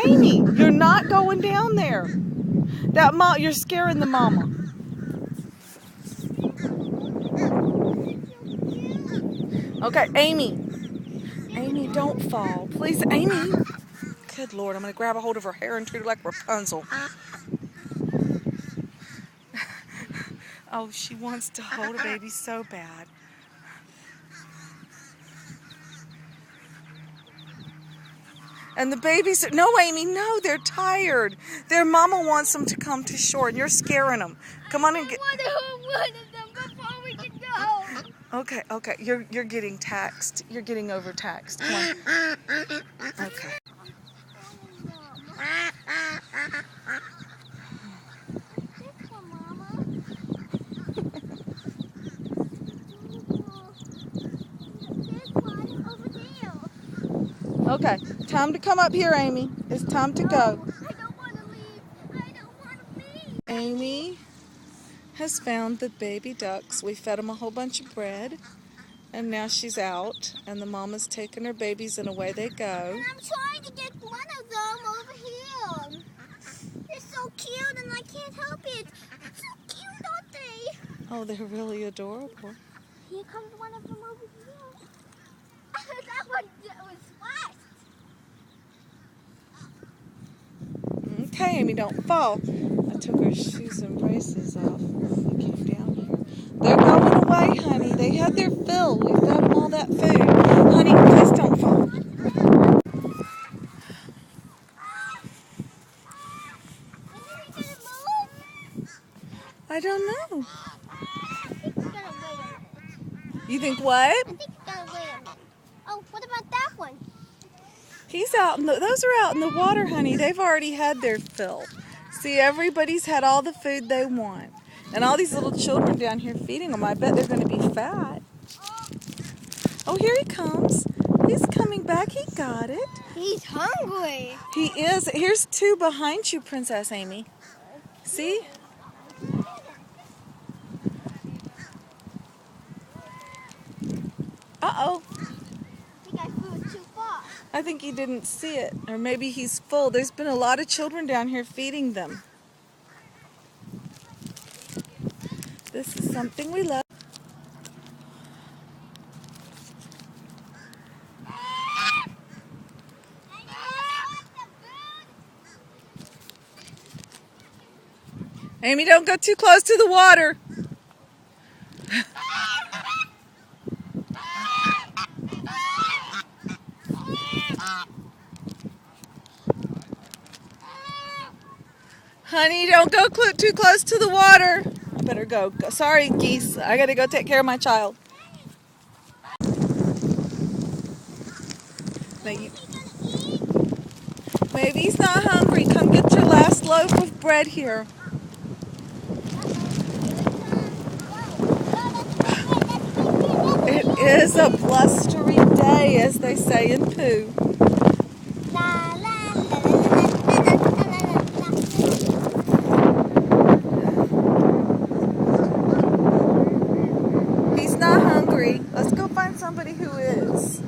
Amy, you're not going down there. You're scaring the mama. Okay, Amy. Amy, don't fall. Please, Amy. Good Lord, I'm going to grab a hold of her hair and treat her like Rapunzel. Oh, she wants to hold a baby so bad. And the babies, no, Amy, no, they're tired. Their mama wants them to come to shore, and you're scaring them. Come on and get. I want to hold one of them before we can go. Okay, you're getting taxed. You're getting overtaxed. Come on. Okay. Okay, time to come up here, Amy. It's time to go. I don't want to leave. I don't want to leave. Amy has found the baby ducks. We fed them a whole bunch of bread, and now she's out, and the mama's taking her babies, and away they go. And I'm trying to get one of them over here. They're so cute, and I can't help it. They're so cute, aren't they? Oh, they're really adorable. Here comes one of them over here. That one was fast. Okay, Amy, don't fall. I took her shoes and braces off when we came down here. They're going away, honey. They had their fill. We've got them all that food. Honey, please don't fall. I don't know. You think what? I think it's gonna win. Oh, what about that one? He's out. Those are out in the water, honey. They've already had their fill. See, everybody's had all the food they want. And all these little children down here feeding them. I bet they're going to be fat. Oh, here he comes. He's coming back. He got it. He's hungry. He is. Here's two behind you, Princess Amy. See? Uh-oh. I think I flew too far. I think he didn't see it. Or maybe he's full. There's been a lot of children down here feeding them. This is something we love. Amy, don't go too close to the water. Honey, don't go too close to the water. I better go. Sorry, geese. I gotta go take care of my child. Maybe he's not hungry. Come get your last loaf of bread here. It is a blustery day, as they say in Pooh. He's not hungry. Let's go find somebody who is.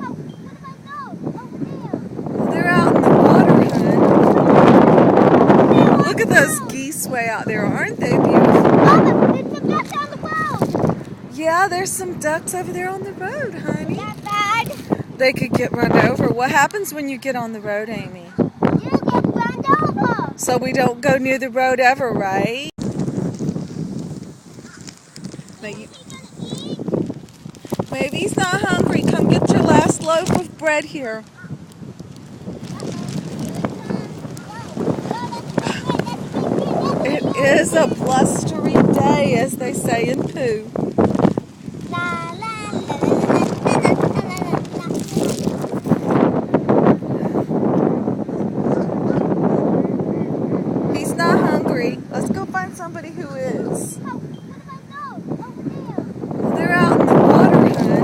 They're out in the water, hon. Look at those geese way out there. Aren't they beautiful? There's some ducks on the road. Yeah, there's some ducks over there on the road, honey. Not bad. They could get run over. What happens when you get on the road, Amy? You get run over. So we don't go near the road ever, right? Maybe he's not hungry. Come get your last loaf of bread here. It is a blustery day, as they say in Pooh. He's not hungry. Let's go find somebody who is. They're out in the water, hon.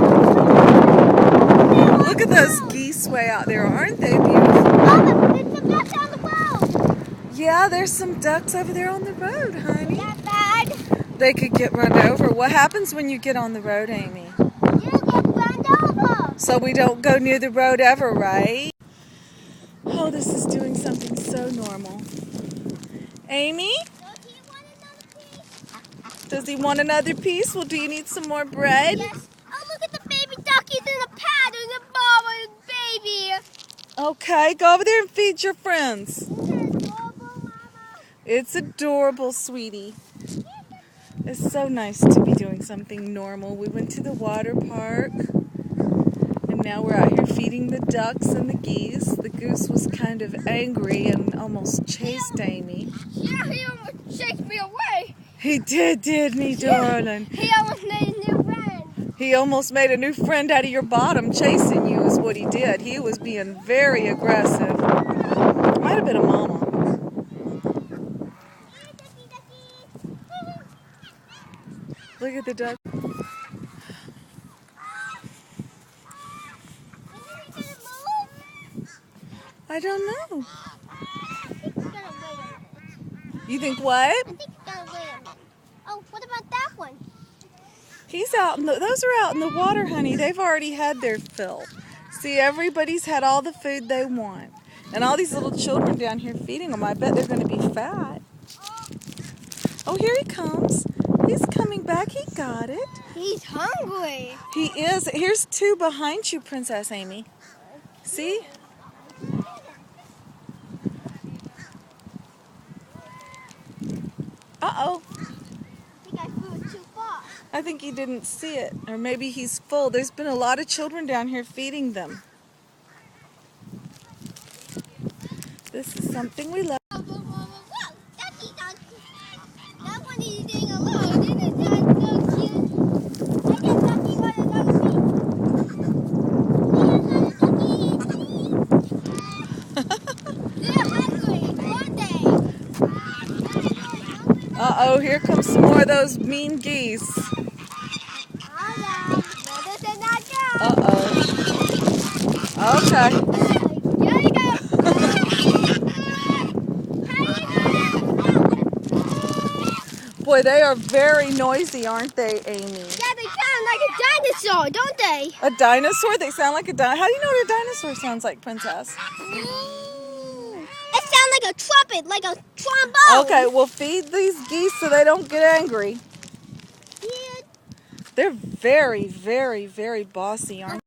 Look at those geese way out there. Aren't they beautiful? There's some ducks on the road. Yeah, there's some ducks over there on the road, honey. Not bad. They could get run over. What happens when you get on the road, Amy? You get run over. So we don't go near the road ever, right? Oh, this is doing something so normal. Amy, Do you want another piece? does he want another piece? Well, do you need some more bread? Yes. Oh, look at the baby duckies in the pad. There's a mama and baby. Okay, go over there and feed your friends. Isn't that adorable, Mama? It's adorable, sweetie. It's so nice to be doing something normal. We went to the water park, and now we're out here feeding the ducks and the geese. The goose was kind of angry and almost chased Amy. Yeah, he almost chased me away. He did, didn't he, darling? He almost made a new friend. He almost made a new friend out of your bottom chasing you is what he did. He was being very aggressive. Might have been a mama. Hey, ducky. Look at the duck. Isn't he gonna move? I don't know. I think he's gonna wait a minute. You think what? I think he's gonna wait a minute. Oh, what about that one? He's out in those are out in the water, honey. They've already had their fill. See, everybody's had all the food they want. And all these little children down here feeding them. I bet they're going to be fat. Oh, here he comes. He's coming back. He got it. He's hungry. He is. Here's two behind you, Princess Amy. See? Uh-oh. I think I flew it too far. I think he didn't see it. Or maybe he's full. There's been a lot of children down here feeding them. This is something we love. Whoa, ducky. That one is eating alone. Isn't that so cute? I guess ducky wanted another piece. They're hungry, aren't they? Uh-oh, here comes some more of those mean geese. Uh-oh. Okay. Boy, they are very noisy, aren't they, Amy? Yeah, they sound like a dinosaur, don't they? A dinosaur? They sound like a dinosaur. How do you know what a dinosaur sounds like, Princess? It sounds like a trumpet, like a trombone. Okay, well, feed these geese so they don't get angry. Yeah. They're very, very, very bossy, aren't they?